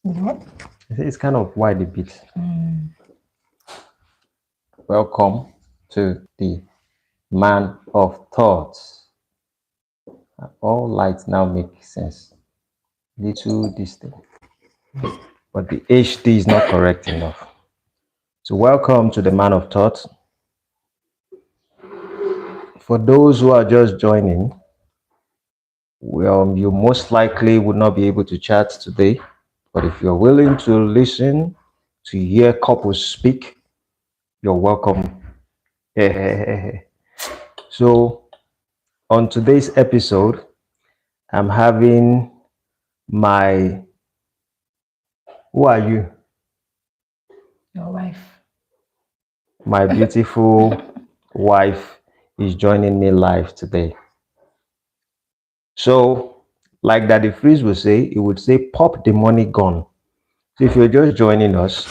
What? It's kind of wide a bit. Welcome to the man of thoughts. All lights now make sense. Little distant, but the HD is not correct enough. So, welcome to the man of thoughts. For those who are just joining, well, you most likely would not be able to chat today, but if you're willing to listen to hear couples speak, you're welcome. So, on today's episode, I'm having my who are you? Your wife. My beautiful wife is joining me live today. So, like Daddy Freeze would say, it would say, pop the money gun. So, if you're just joining us,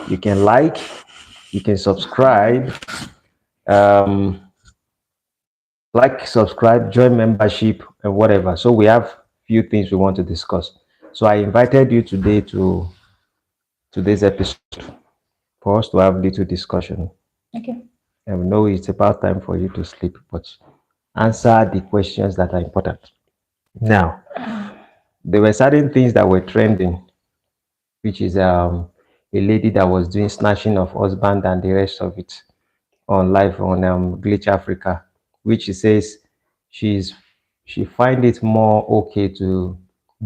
you can like, you can subscribe, um, subscribe, join membership, and whatever. So, we have few things we want to discuss. So, I invited you today to today's episode for us to have little discussion. Okay. And we know it's about time for you to sleep, but answer the questions that are important. Now, there were certain things that were trending, which is a lady that was doing snatching of husband and the rest of it on live on Glitch Africa, which she says she's she find it more okay to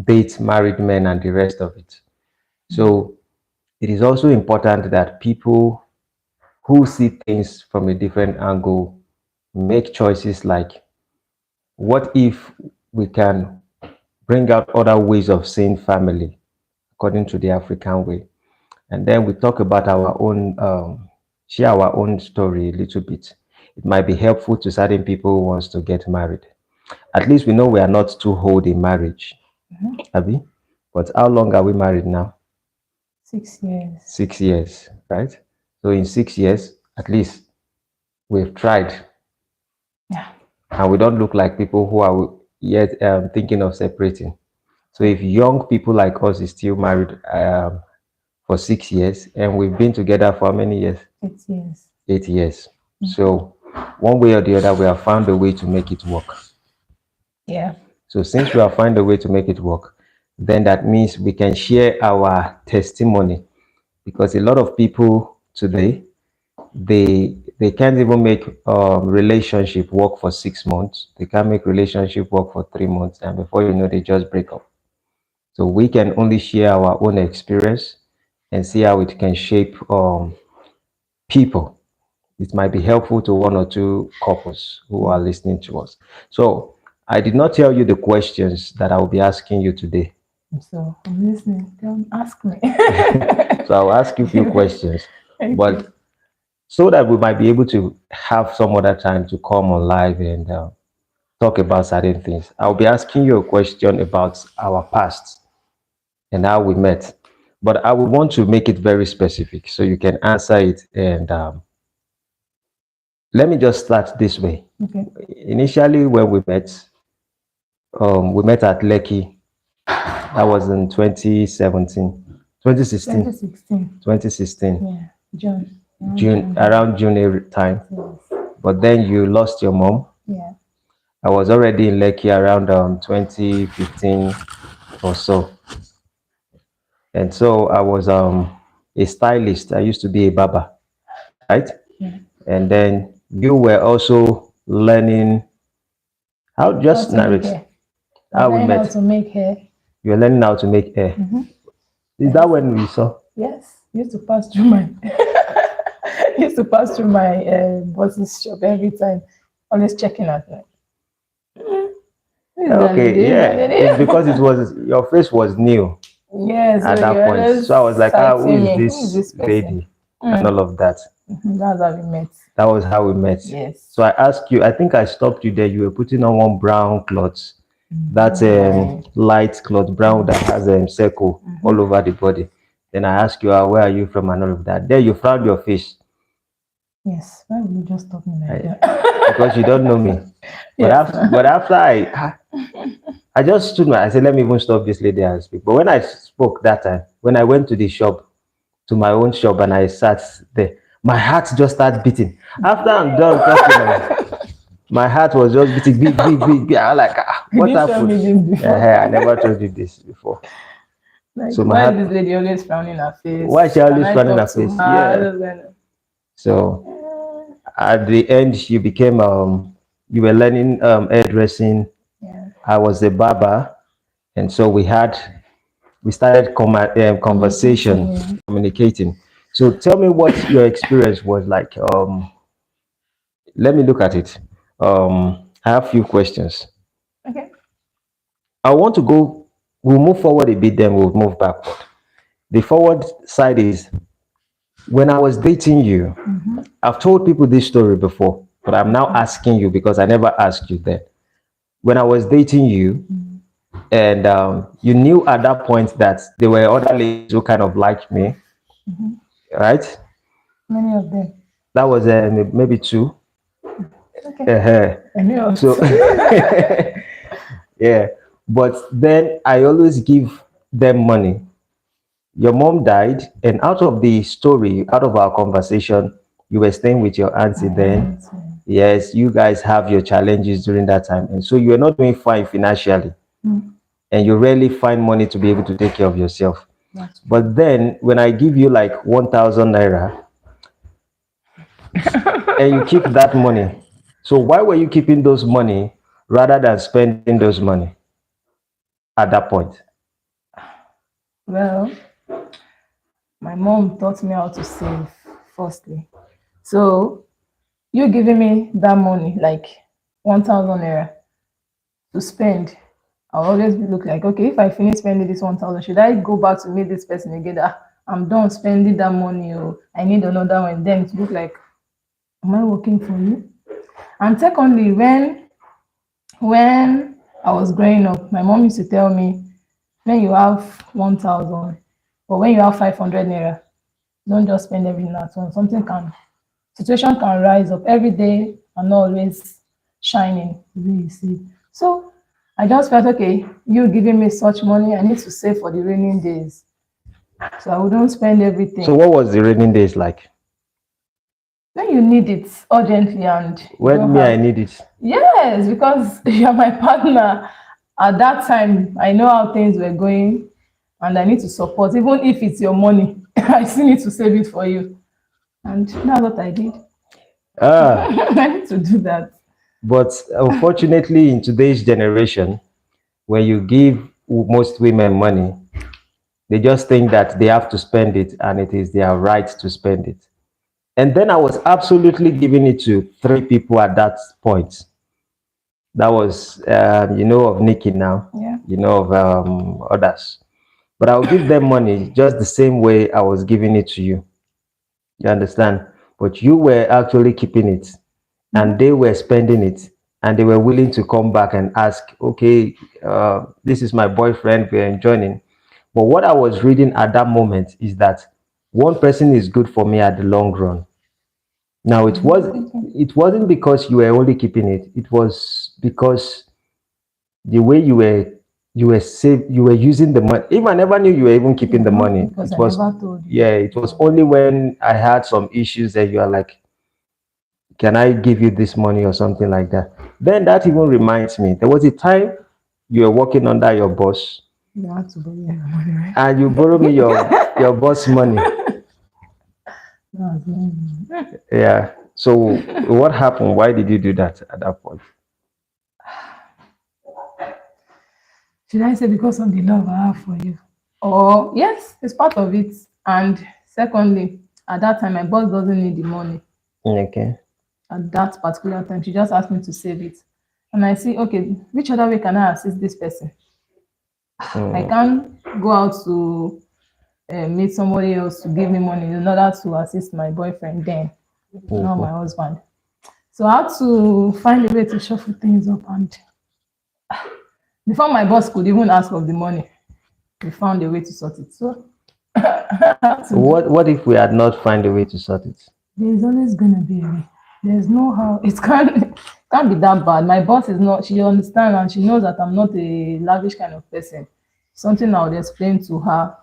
date married men and the rest of it. So it is also important that people who see things from a different angle make choices like, what if we can bring out other ways of seeing family according to the African way? And then we talk about our own, share our own story a little bit. It might be helpful to certain people who wants to get married. At least we know we are not too old in marriage, Abby. But how long are we married now? 6 years. 6 years, right? So in 6 years, at least we've tried, Yeah. and we don't look like people who are yet thinking of separating. So if young people like us is still married for 6 years, and we've been together for how many years? 8 years. 8 years. So one way or the other, we have found a way to make it work. Yeah. So since we have found a way to make it work, then that means we can share our testimony, because a lot of people today, they can't even make relationship work for 6 months. They can't make relationship work for 3 months, and before you know, they just break up. So we can only share our own experience and see how it can shape people. It might be helpful to one or two couples who are listening to us. So I did not tell you the questions that I will be asking you today. So I'm listening. Don't ask me. So I'll ask you a few questions, Okay. but so that we might be able to have some other time to come on live and talk about certain things. I'll be asking you a question about our past and how we met, but I would want to make it very specific so you can answer it. And let me just start this way. Okay. Initially, when we met at Lekki. That was in 2017, 2016, 2016. 2016, Yeah. June. June, around June time. Yes. But then you lost your mom. Yeah. I was already in Lekki around 2015 or so. And so I was a stylist. I used to be a barber, right? Yeah. And then you were also learning how, How just to make narrate hair. how we Learn how met. to make hair. You're learning how to make hair. Is that when we saw? Yes. Used to pass through my used to pass through my boss's shop every time. Always checking out like this darling, Okay, this yeah. It's darling. because it was your face was new Yeah, at so you that point. always So I was like, who citing is me. Who is this this person? lady? And all of that. That's how we met. That was how we met. Yes. So I asked you, I think I stopped you there. You were putting on one brown cloth. That's Right. light cloth, brown that has a circle all over the body. Then I asked you, where are you from and all of that. There you found your face. Yes. Why would you just stop me like I- that? because you don't know me. But Yes. after I just stood my, I said, let me even stop this lady and speak. But when I spoke that time, when I went to the shop, to my own shop, and I sat there, my heart just started beating. After I'm done talking, my heart was just beating big, big, big, big. I was like, You what didn't tell happened? me this before. I never told you this before. Like, So my why is this heart, lady always frowning her why face? she Can always I running her talk to face? her? Yeah. So at the end, you became you were learning hairdressing. Yeah. I was a barber, and so we started conversation, Communicating, yeah. communicating. So tell me what your experience was like. Let me look at it. I have a few questions. Okay. I want to go. We'll move forward a bit, then we'll move backward. The forward side is when I was dating you. I've told people this story before, but I'm now asking you because I never asked you then. When I was dating you, and you knew at that point that there were other ladies who kind of liked me, right? Many of them. That was maybe two. Okay. Uh-huh. I knew So yeah, but then I always give them money. Your mom died, and out of the story, out of our conversation, you were staying with your auntie then. Yes, you guys have your challenges during that time, and so you are not doing fine financially, and you rarely find money to be able to take care of yourself. But then, when I give you like 1,000 naira, and you keep that money, so why were you keeping those money rather than spending those money at that point? Well, my mom taught me how to save firstly. So you giving me that money, like 1,000 naira to spend, I'll always be look like, okay, if I finish spending this 1,000, should I go back to meet this person again? That I'm done spending that money, or I need another one. Then it look like, am I working for you? And secondly, when I was growing up, my mom used to tell me, when you have 1,000 or when you have 500 naira, don't just spend everything at once. Situation can rise up every day and not always shining the way you see. So I just felt, okay, you giving me such money, I need to save for the raining days. So I wouldn't spend everything. So what was the raining days like? When you need it urgently and When me I need it. Yes, because you're my partner. At that time, I know how things were going and I need to support. Even if it's your money, I still need to save it for you. And that's what I did. Ah, I need to do that. but unfortunately, in today's generation, when you give most women money, they just think that they have to spend it and it is their right to spend it. And then I was absolutely giving it to three people at that point. That was, you know, of Nikki now, Yeah. you know, of others. But I'll give them money just the same way I was giving it to you. You understand? But you were actually keeping it and they were spending it and they were willing to come back and ask, okay, this is my boyfriend, we're enjoying. But what I was reading at that moment is that one person is good for me at the long run. Now it wasn't because you were only keeping it. It was because the way you were using the money. Even I never knew you were even keeping the money. Because It I was never told you. yeah, it was only when I had some issues that you are like, can I give you this money or something like that? Then that even reminds me, there was a time you were working under your boss You have to borrow your money, right? and you borrowed me your boss money. That's not- Yeah. So what happened? Why did you do that at that point? Should I say because of the love I have for you? Or yes, it's part of it. And secondly, at that time, my boss doesn't need the money. Okay. At that particular time, she just asked me to save it. And I see, okay, which other way can I assist this person? I can't go out to meet somebody else to give me money in order to assist my boyfriend then, not my husband. So I had to find a way to shuffle things up. And before my boss could even ask of the money, we found a way to sort it. So What if we had not find a way to sort it? there's always gonna be a way. There's no how it can't be that bad. My boss is not, she understands and she knows that I'm not a lavish kind of person. Something I would explain to her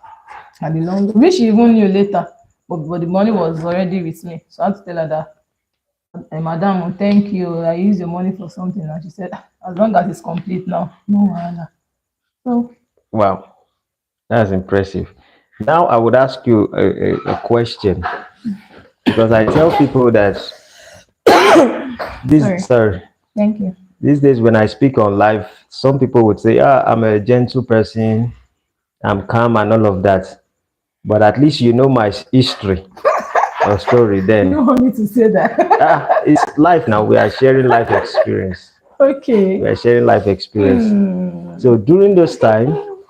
at the long, which she even knew later, but the money was already with me. So I had to tell her that, Madam, thank you. I used your money for something. And she said, as long as it's complete now, no wahala. So, Wow, that's impressive. Now I would ask you a question, because I tell people that sorry. Thank you. these days when I speak on live, some people would say, ah, I'm a gentle person, I'm calm and all of that. But at least you know my history or story You then. don't want me to say that. It's life now. We are sharing life experience. Okay. We are sharing life experience. So during those time,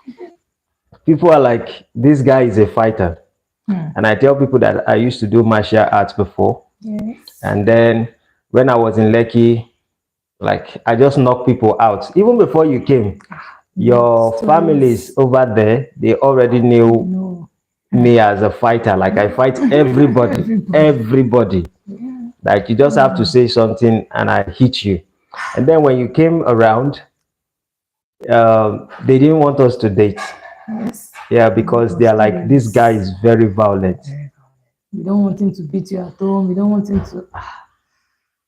people are like, this guy is a fighter. And I tell people that I used to do martial arts before. Yes. And then when I was in Lekki, like I just knock people out. Even before you came, your families over there, they already knew me as a fighter. Like I fight everybody, everybody. Like you just have to say something and I hit you. And then when you came around, they didn't want us to date. Yes. Yeah, because they are like, this guy is very violent. We don't want him to beat you at home. We don't want him to.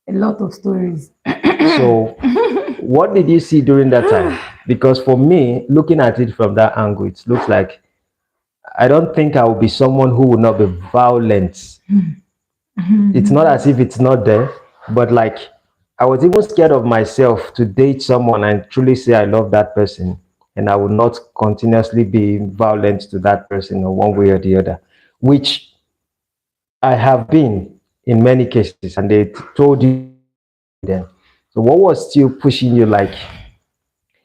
A lot of stories. So, what did you see during that time? Because for me, looking at it from that angle, it looks like I don't think I will be someone who will not be violent. It's not as if it's not there, but like I was even scared of myself to date someone and truly say I love that person, and I will not continuously be violent to that person in one way or the other, which I have been in many cases, and they told you then. So, what was still pushing you? Like,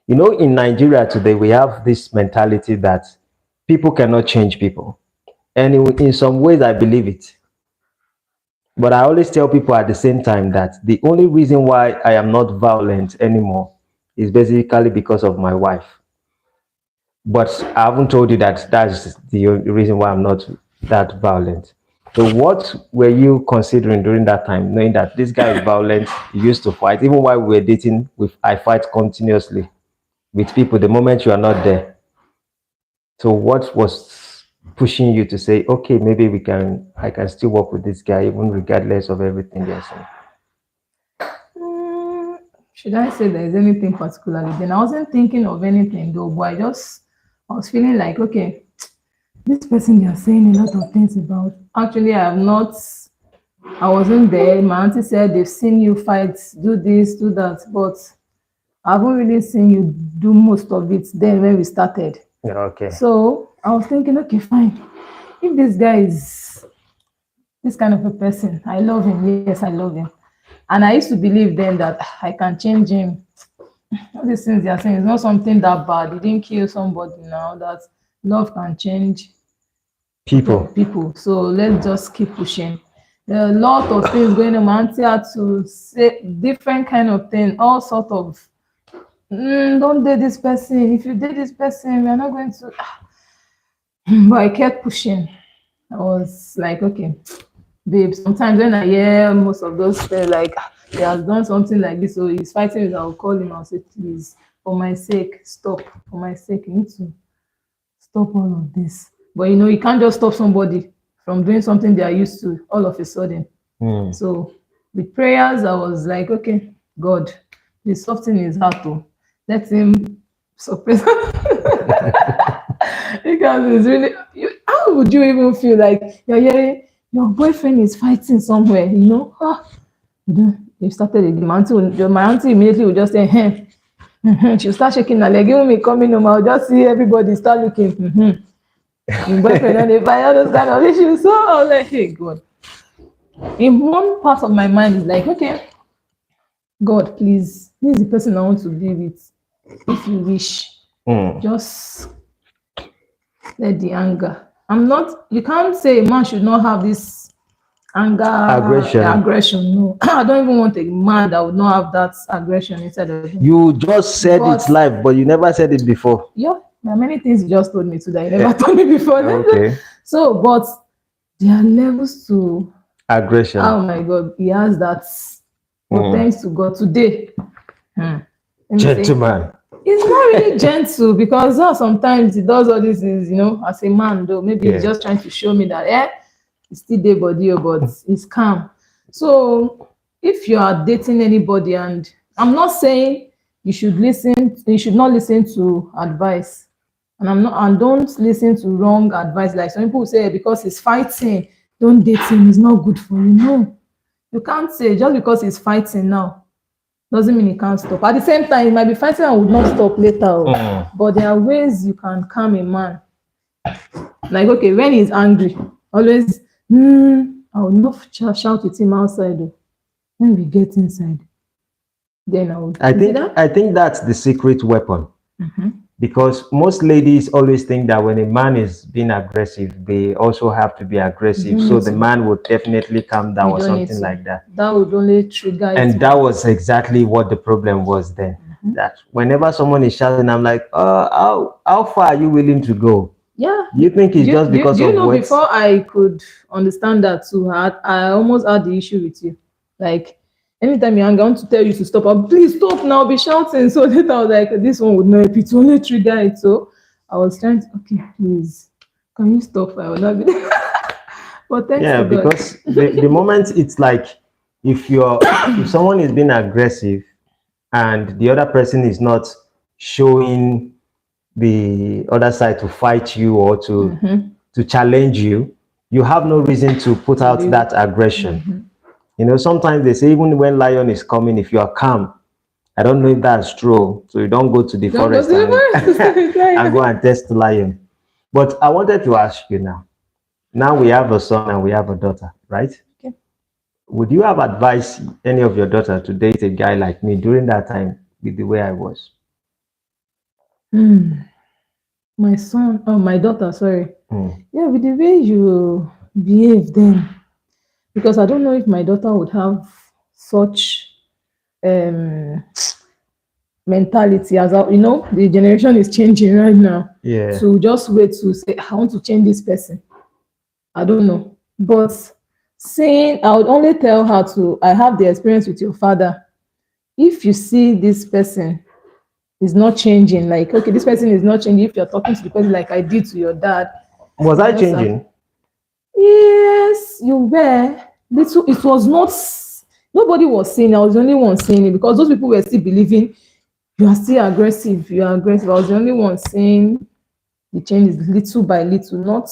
you know, in Nigeria today, we have this mentality that people cannot change people. And in some ways, I believe it. But I always tell people at the same time that the only reason why I am not violent anymore is basically because of my wife. But I haven't told you that that's the only reason why I'm not that violent. So, what were you considering during that time, knowing that this guy is violent? He used to fight, even while we were dating. I fight continuously with people the moment you are not there. So what was pushing you to say, okay, maybe I can still work with this guy even regardless of everything they're saying? Should I say there's anything particularly? Then I wasn't thinking of anything though, but I was feeling like, okay, this person they are saying a lot of things about. Actually, I wasn't there. My auntie said they've seen you fight, do this, do that, but I haven't really seen you do most of it then when we started. Yeah, okay. So I was thinking, okay, fine. If this guy is this kind of a person, I love him. Yes, I love him. And I used to believe then that I can change him. All these things they are saying is not something that bad. He didn't kill somebody now. That love can change people. So let's just keep pushing. There are a lot of things going on. My auntie had to say different kind of thing, all sort of. Don't date this person. If you date this person, we're not going to. But I kept pushing. I was like, okay, babe. Sometimes when I hear most of those things, like he has done something like this, so he's fighting with, I'll call him. I'll say, please, for my sake, stop. For my sake, you need to stop all of this. But you know, you can't just stop somebody from doing something they are used to all of a sudden. So with prayers, I was like, okay, God, the soften his heart to let him suppress. Because it's really, how would you even feel like you're hearing your boyfriend is fighting somewhere, you know? They started again. My auntie immediately would just say, hey. She'll start shaking her leg. Even me coming home, I'll just see everybody start looking. Your boyfriend and they fight all those kind of issues. So I was like, hey, God. In one part of my mind is like, okay, God, please, this is the person I want to be with. If you wish, just let the anger. You can't say a man should not have this anger, aggression. No, I don't even want a man that would not have that aggression inside of him. You just said it's life, but you never said it before. Yeah, there are many things you just told me today. You never told me before. Okay. So, but there are levels to aggression. Oh my God, he has that. But thanks to God today. Gentleman. It's not really gentle because sometimes he does all this is, as a man though, maybe he's Yeah. just trying to show me that he's still there body, but he's calm. So if you are dating anybody, and I'm not saying you should not listen to advice. And don't listen to wrong advice. Like some people say, because he's fighting, don't date him, it's not good for you. No, you can't say just because he's fighting now doesn't mean he can't stop. At the same time, he might be fighting and would not stop later. But there are ways you can calm a man. Like, okay, when he's angry, always, I will not shout with him outside. When we get inside, then I would. I think that's the secret weapon. Because most ladies always think that when a man is being aggressive, they also have to be aggressive. So the man would definitely calm down or something like that. That would only trigger it. And that was exactly what the problem was then. That whenever someone is shouting, I'm like, how far are you willing to go? Yeah. You think it's just because of words? Before I could understand that too, I almost had the issue with you. Like, anytime you're angry, I want to tell you to stop. Please stop now, be shouting. So later I was like, this one would not help it, only trigger it. So I was trying to, okay, please, can you stop? I will not be there. But thanks to God. Because the moment it's like, if someone is being aggressive and the other person is not showing the other side to fight you or to challenge you, you have no reason to put out that aggression. Sometimes they say even when lion is coming, if you are calm, I don't know if that's true, so you don't go to the forest and go and test the lion. But I wanted to ask you now we have a son and we have a daughter, right? Okay. Would you have advised any of your daughter to date a guy like me during that time with the way I was? My daughter, sorry. Yeah, with the way you behave then, because I don't know if my daughter would have such mentality as the generation is changing right now. Yeah. So just wait to say, I want to change this person. I don't know. But saying, I would only tell her I have the experience with your father. If you see this person is not changing, like, okay, this person is not changing, if you're talking to the person like I did to your dad. Was I changing? Yes, you were. It was not, nobody was saying, I was the only one saying it, because those people were still believing you are still aggressive, you are aggressive. I was the only one saying the change is little by little, not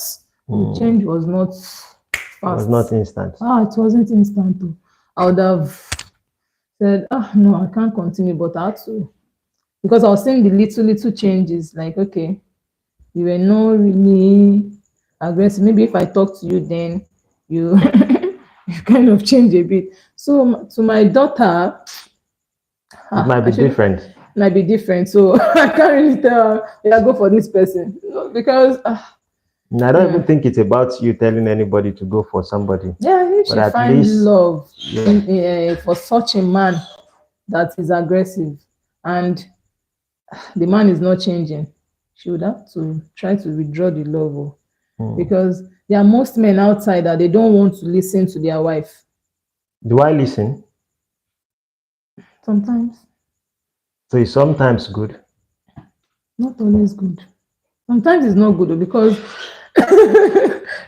the change was not fast. It was not instant. It wasn't instant though. I would have said, no, I can't continue, but I had to, because I was seeing the little changes, like, okay, you were not really aggressive. Maybe if I talk to you, then you you kind of change a bit. So to my daughter, it might be different. Might be different. So I can't really tell her, yeah, go for this person, because I don't even think it's about you telling anybody to go for somebody. Yeah, if she finds love for such a man that is aggressive and the man is not changing, she would have to try to withdraw the love. Because there are most men outside that they don't want to listen to their wife. Do I listen? Sometimes. So it's sometimes good? Not always good. Sometimes it's not good because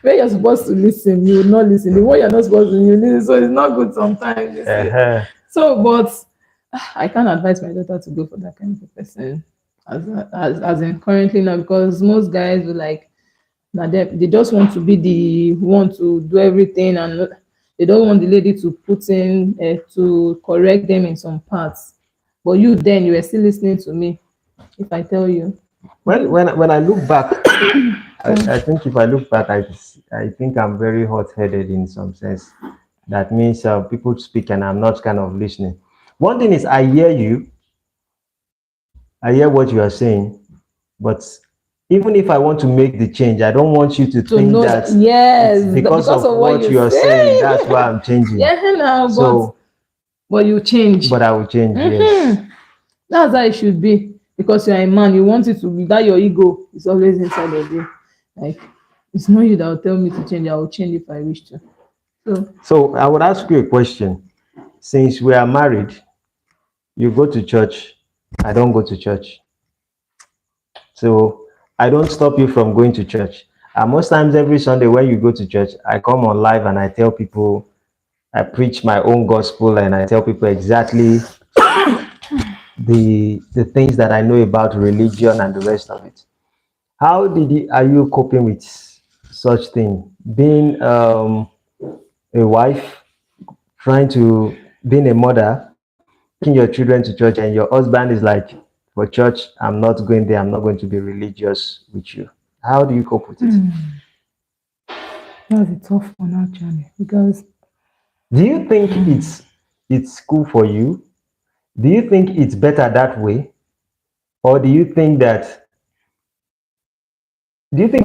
when you're supposed to listen, you will not listen. The one you're not supposed to listen, so it's not good sometimes. So, but I can't advise my daughter to go for that kind of person as in currently now, because most guys will like, they just want to be the one to do everything, and they don't want the lady to put in to correct them in some parts. But you were still listening to me. If I tell you, when I look back, I think if I look back, I think I'm very hot-headed in some sense. That means people speak and I'm not kind of listening. One thing is, I hear you, I hear what you are saying, but even if I want to make the change, I don't want you to think that because of what you are saying, that's why I'm changing. But you change. But I will change, yes. That's how it should be. Because you're a man, you want it to be that your ego is always inside of you. Like, it's not you that will tell me to change, I will change if I wish to. So I would ask you a question. Since we are married, you go to church, I don't go to church. So I don't stop you from going to church. And most times every Sunday when you go to church, I come on live and I tell people, I preach my own gospel and I tell people exactly the things that I know about religion and the rest of it. How are you coping with such thing? Being a wife, trying to being a mother, taking your children to church, and your husband is like, for church, I'm not going there. I'm not going to be religious with you. How do you cope with it? That's a tough one actually because Do you think it's cool for you? Do you think it's better that way, or do you think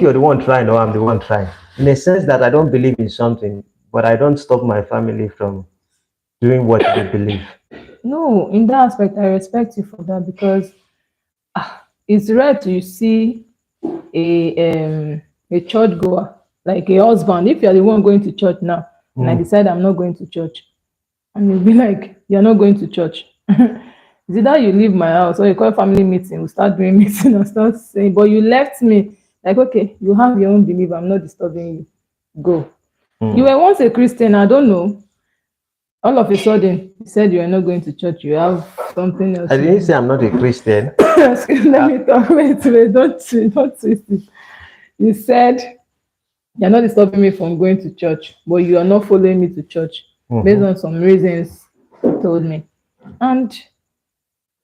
you're the one trying or I'm the one trying? In a sense that I don't believe in something, but I don't stop my family from doing what they believe. no, in that aspect, I respect you for that because it's rare to see a church goer like a husband. If you're the one going to church now, and I decide I'm not going to church, and you'll be like, you're not going to church. It's either you leave my house or you call family meeting, we start doing meeting and start saying, but you left me. Like, okay, you have your own belief, I'm not disturbing you. Go. You were once a Christian, I don't know. All of a sudden, you said you are not going to church, you have something else. I didn't say I'm not a Christian. Let me talk. Wait, don't twist it. You said you're not disturbing me from going to church, but you are not following me to church based on some reasons you told me. And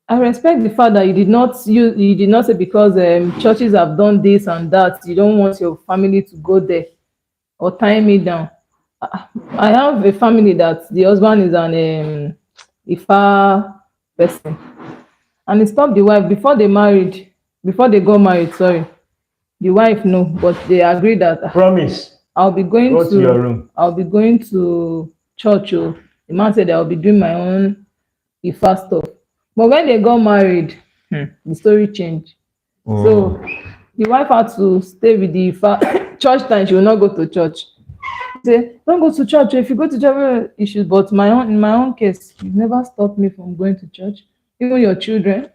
I respect the fact that you did not say because churches have done this and that, you don't want your family to go there or tie me down. I have a family that the husband is an Ifa person, and he stopped the wife before they got married. Sorry, the wife no, but they agreed that Promise. I'll be going Go to your room. I'll be going to church. Oh, the man said I'll be doing my own Ifa stuff. But when they got married, the story changed. So the wife had to stay with the Ifa church time. She will not go to church. Say, don't go to church. If you go to church, issues. But in my own case, you've never stopped me from going to church. Even your children,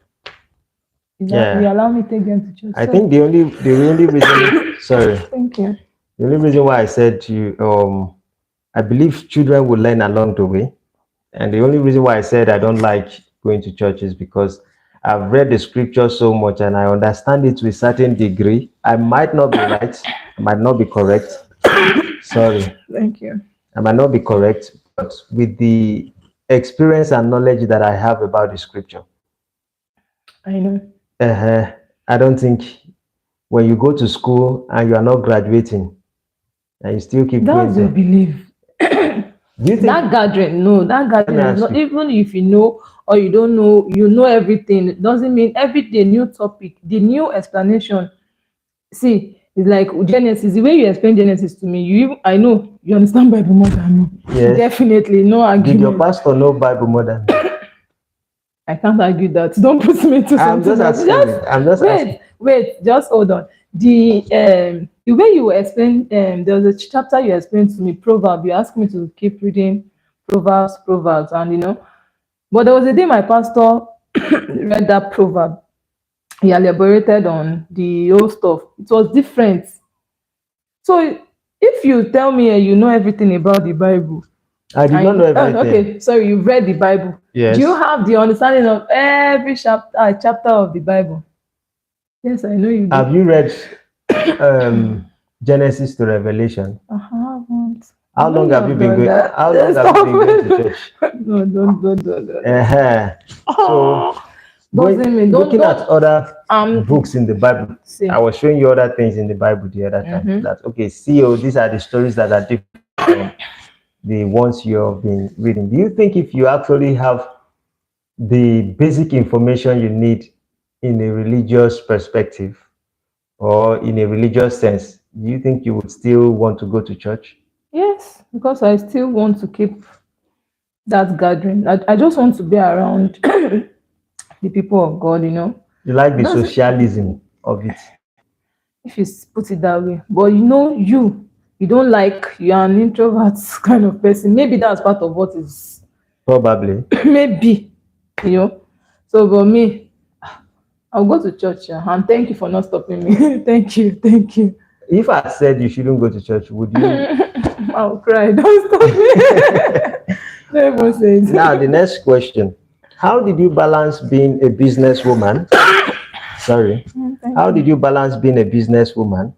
you allow me to take them to church. I think the only reason sorry. Thank you. The only reason why I said to you, I believe children will learn along the way. And the only reason why I said I don't like going to church is because I've read the scripture so much and I understand it to a certain degree. I might not be right, I might not be correct. Sorry. Thank you. I might not be correct, but with the experience and knowledge that I have about the scripture, I know. I don't think when you go to school and you are not graduating and you still keep That's your going belief. do you think That gathering is not, even if you know or you don't know, you know everything. It doesn't mean every day new topic, the new explanation. See, it's like Genesis. The way you explain Genesis to me, I know you understand Bible more than me. Yes. Definitely, no argument. Did your pastor know Bible more than me? I can't argue that. Don't put me into something. I'm just asking. Wait, just hold on. The way you explain, there was a chapter you explained to me, Proverbs. You asked me to keep reading Proverbs, and but there was a day my pastor read that proverb. He elaborated on the old stuff. It was different. So if you tell me you know everything about the Bible, I did not know everything. Okay, sorry, you've read the Bible. Yes. Do you have the understanding of every chapter of the Bible? Yes, I know you do. Have you read Genesis to Revelation? I haven't. How long have you been going? How long have you been going to church? No, don't. So looking at other books in the Bible, I was showing you other things in the Bible the other time. That these are the stories that are different from the ones you have been reading. Do you think if you actually have the basic information you need in a religious perspective or in a religious sense, do you think you would still want to go to church? Yes, because I still want to keep that gathering. I just want to be around the people of God, You like the socialism of it. If you put it that way. But you don't like, you're an introvert kind of person. Maybe that's part of what is probably maybe, So but me, I'll go to church, yeah, and thank you for not stopping me. Thank you, thank you. If I said you shouldn't go to church, would you? I'll cry. Don't stop me. Don't even say Now, it. the next question. How did you balance being a businesswoman? Sorry. Thank How you. did you balance being a businesswoman?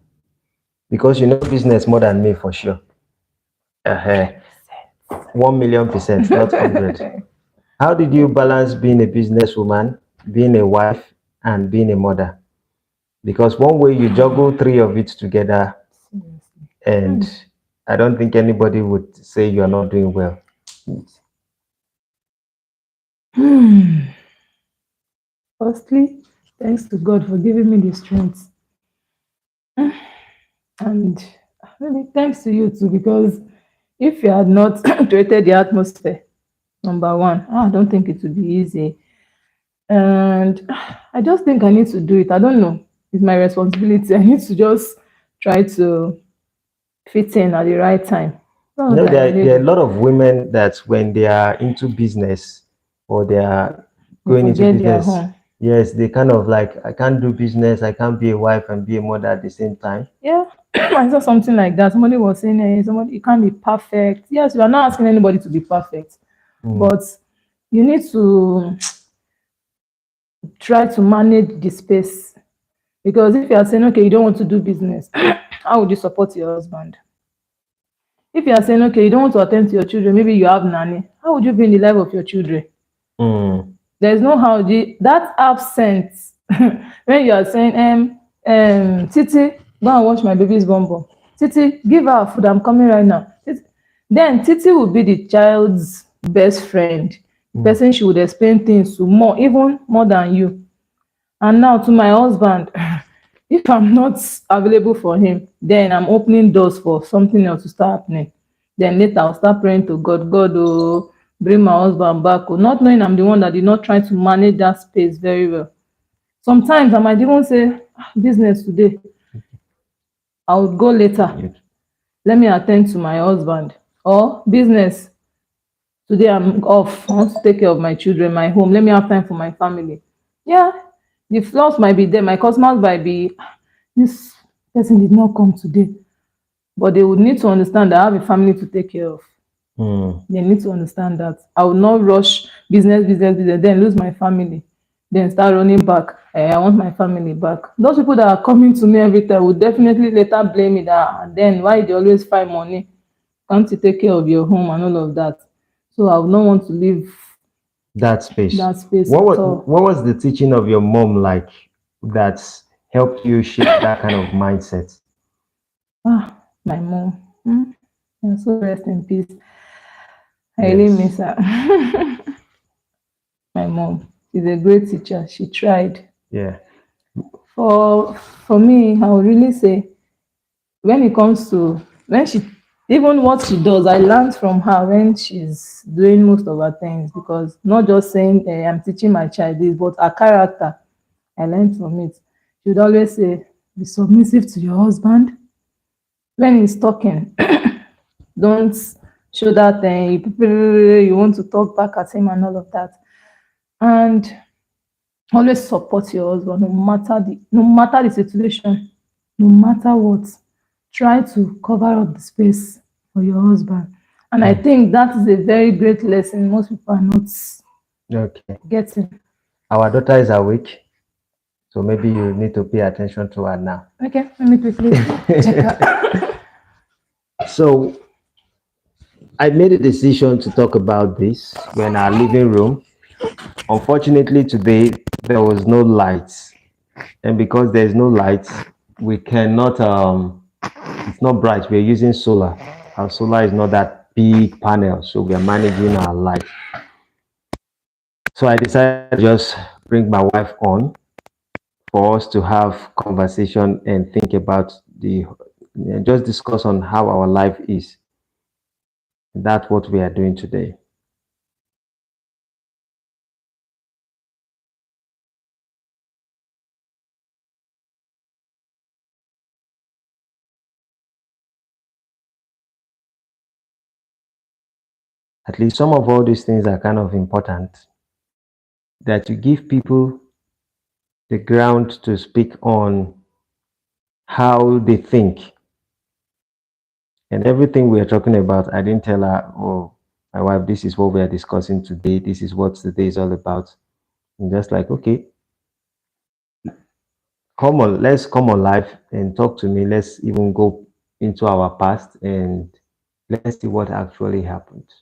Because you know business more than me for sure. Uh, 1,000,000%, not 100. How did you balance being a businesswoman, being a wife, and being a mother? Because one way you juggle three of it together, Seriously. and I don't think anybody would say you are not doing well. Firstly, thanks to God for giving me the strength. And really thanks to you too, because if you had not created the atmosphere, number one, I don't think it would be easy. And I just think I need to do it. I don't know. It's my responsibility. I need to just try to fit in at the right time. You Not know, that I there are a believe lot of women that when they are into business or they are they going into forget their business, home. yes, they kind of like, I can't do business, I can't be a wife and be a mother at the same time. Yeah, I saw something like that. Somebody was saying, somebody, you can't be perfect. Yes, we are not asking anybody to be perfect, Mm, but you need to try to manage the space. Because if you are saying, okay, you don't want to do business, how would you support your husband? If you are saying, okay, you don't want to attend to your children, maybe you have nanny, how would you be in the life of your children? mm, There's no how that absence when you are saying, Titi, go and wash my baby's bum bum. Titi, give her food, I'm coming right now. Then Titi will be the child's best friend, the mm. person she would explain things to more, even more than you. And now to my husband, if I'm not available for him, then I'm opening doors for something else to start happening. Then later I'll start praying to God, God, oh, bring my husband back. Oh, not knowing I'm the one that did not try to manage that space very well. Sometimes I might even say, business today, I would go later. Good. Let me attend to my husband. Or business, today I'm off. I want to take care of my children, my home. Let me have time for my family. Yeah, the flaws might be there. My customers might be, this person did not come today. But they would need to understand that I have a family to take care of. Mm. They need to understand that I will not rush business, then lose my family, then start running back. I want my family back. Those people that are coming to me every time will definitely later blame me that, and then why they always find money? Can't you take care of your home and all of that? So I would not want to leave That space. that space at all. What was the teaching of your mom like that helped you shape that kind of mindset? My mom. And so rest in peace. I really Yes. miss her. My mom. She's a great teacher. She tried. Yeah. For me, I would really say when it comes to when she even what she does, I learned from her when she's doing most of her things, because not just saying I'm teaching my child this, but her character, I learned from it. She would always say, be submissive to your husband. When he's talking, don't show that you want to talk back at him and all of that. And always support your husband no matter the situation, no matter what. Try to cover up the space for your husband. And I Mm. think that is a very great lesson most people are not Okay. getting. Our daughter is awake, so maybe you need to pay attention to her now. Okay, let me quickly check out. So I made a decision to talk about this when our living room. Unfortunately, today there was no lights, and because there's no lights, we cannot. It's not bright. We're using solar. Our solar is not that big panel, so we are managing our light. So I decided to just bring my wife on for us to have conversation and think about the just discuss on how our life is. That's what we are doing today. At least some of all these things are kind of important that you give people the ground to speak on how they think. And everything we are talking about, I didn't tell her, oh, my wife, this is what we are discussing today. This is what today is all about. And just like, okay, come on, let's come on live and talk to me. Let's even go into our past and let's see what actually happened.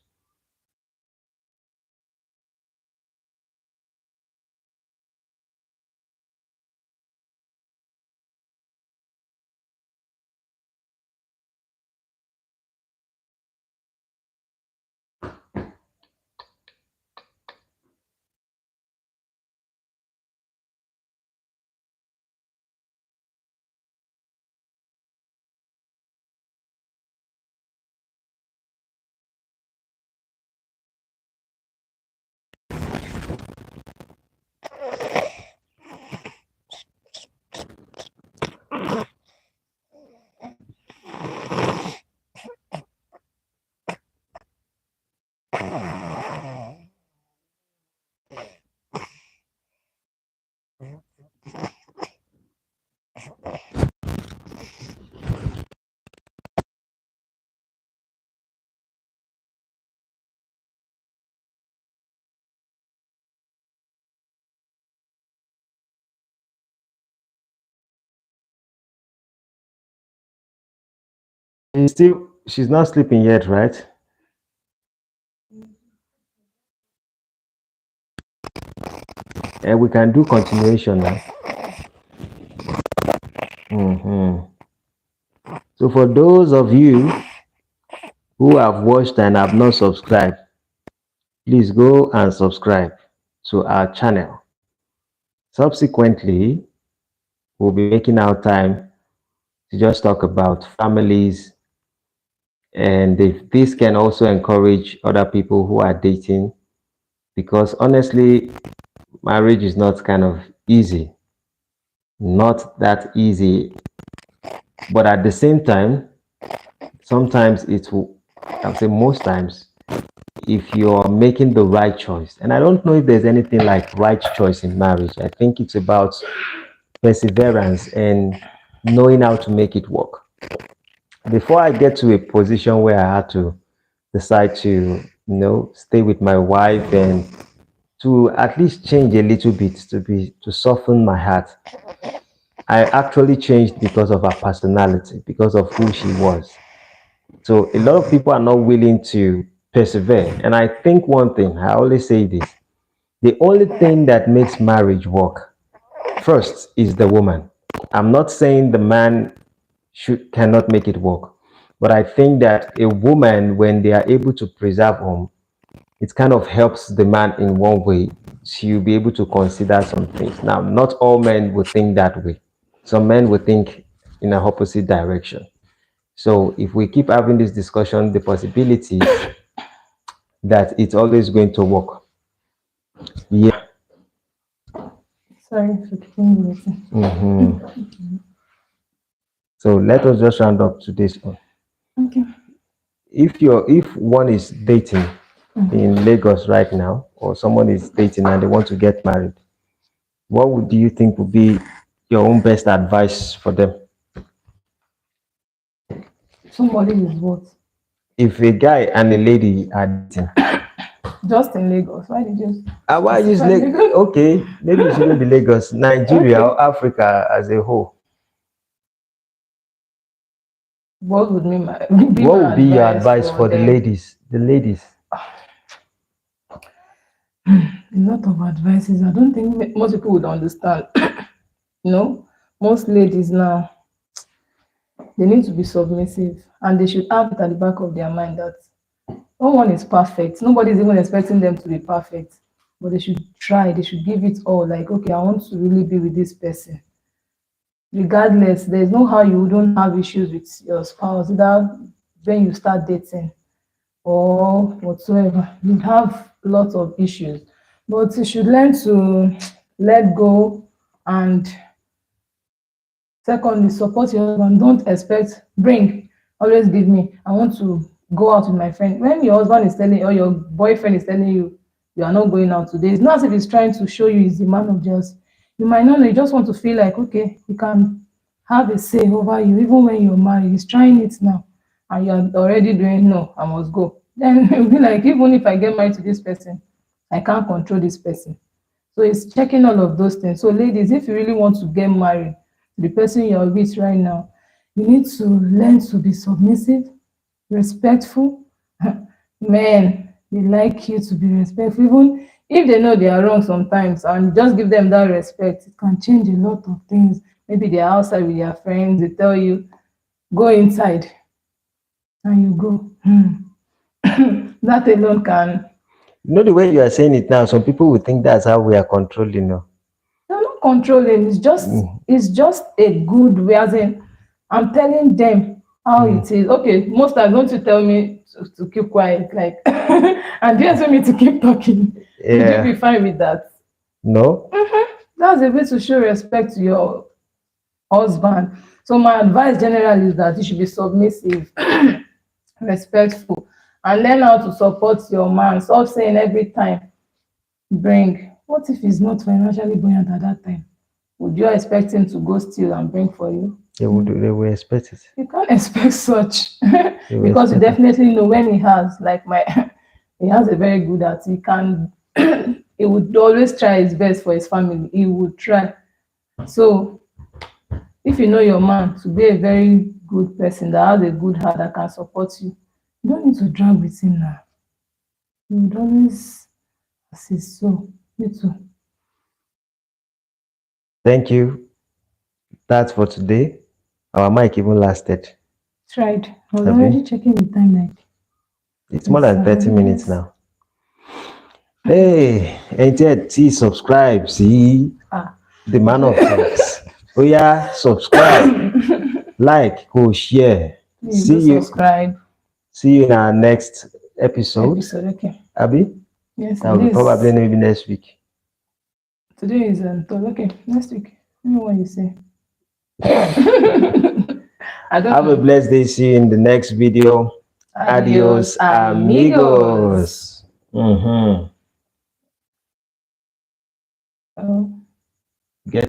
She's not sleeping yet, right? And we can do continuation now. Mhm. So for those of you who have watched and have not subscribed, please go and subscribe to our channel. Subsequently, we'll be making our time to just talk about families, and if this can also encourage other people who are dating, because honestly, marriage is not kind of easy, not that easy, but at the same time, sometimes it will, I would say most times, if you're making the right choice. And I don't know if there's anything like right choice in marriage. I think it's about perseverance and knowing how to make it work. Before I get to a position where I had to decide to, stay with my wife and to at least change a little bit to soften my heart, I actually changed because of her personality, because of who she was. So a lot of people are not willing to persevere. And I think one thing, I always say this, the only thing that makes marriage work first is the woman. I'm not saying the man cannot make it work, but I think that a woman, when they are able to preserve home, it kind of helps the man in one way to be able to consider some things. Now, not all men will think that way. Some men will think in an opposite direction. So if we keep having this discussion, the possibility that it's always going to work. Yeah. Sorry for keeping you waiting. So let us just round up to this one. Okay. If one is dating in Lagos right now, or someone is dating and they want to get married, do you think would be your own best advice for them? Somebody is what? If a guy and a lady are dating, Just in Lagos. Why did you why use specify Lagos? Lagos? Okay, maybe it shouldn't be Lagos, Nigeria, Okay. or Africa as a whole. What would be What my would be your advice advice for for the them? ladies? The ladies. A lot of advices. I don't think most people would understand. You know, most ladies now, they need to be submissive, and they should have it at the back of their mind that no one is perfect. Nobody's even expecting them to be perfect, but they should try. They should give it all. Like, okay, I want to really be with this person. Regardless, there's no how you don't have issues with your spouse, either when you start dating or whatsoever. You have lots of issues, but you should learn to let go. And secondly, support your husband. Don't expect, bring, always give me. I want to go out with my friend. When your husband is telling, or your boyfriend is telling you, you are not going out today, it's not as if he's trying to show you he's the man of just. You might not know, you just want to feel like, okay, you can have a say over you, even when you're married. He's trying it now, and you're already doing, no, I must go. Then you'll be like, even if I get married to this person, I can't control this person. So it's checking all of those things. So ladies, if you really want to get married to the person you're with right now, you need to learn to be submissive, respectful. Men, they like you to be respectful, even if they know they are wrong sometimes, and just give them that respect. It can change a lot of things. Maybe they're outside with their friends, they tell you, go inside, and you go. That alone can. You know the way you are saying it now, some people will think that's how we are controlling. No? They're not controlling. It's just a good way. As in, I'm telling them how it is. Okay, most times don't you tell me to keep quiet, like, and you expect me to keep talking. Would you be Yeah. fine with that? No? That's a way to show respect to your husband. So my advice generally is that you should be submissive, respectful, and learn how to support your man. Stop saying every time, bring. What if he's not financially buoyant at that time? Would you expect him to go steal and bring for you? They will expect it. You can't expect such They will because you expect it. definitely know when he has, like my, he has a very good at. He can, he would always try his best for his family. He would try. So if you know your man to be a very good person that has a good heart that can support you, you don't need to drag with him now. You would always assist. So me too. Thank you. That's for today. Our mic even lasted. Tried. I was Abi? already checking the time, like, It's more it's than 30 minutes yes. now. Hey, ain't yet see subscribe. See Ah, the man of things. Oh yeah, subscribe, like, go share. you See do you. subscribe. See you in our next episode. Episode, okay. Abby, Yes, that and will be probably this maybe next week. today is third. Okay, next week. I don't know what you say. I don't Have a know. blessed day. See you in the next video. Adios, Adios, amigos. amigos. Mm-hmm. Oh.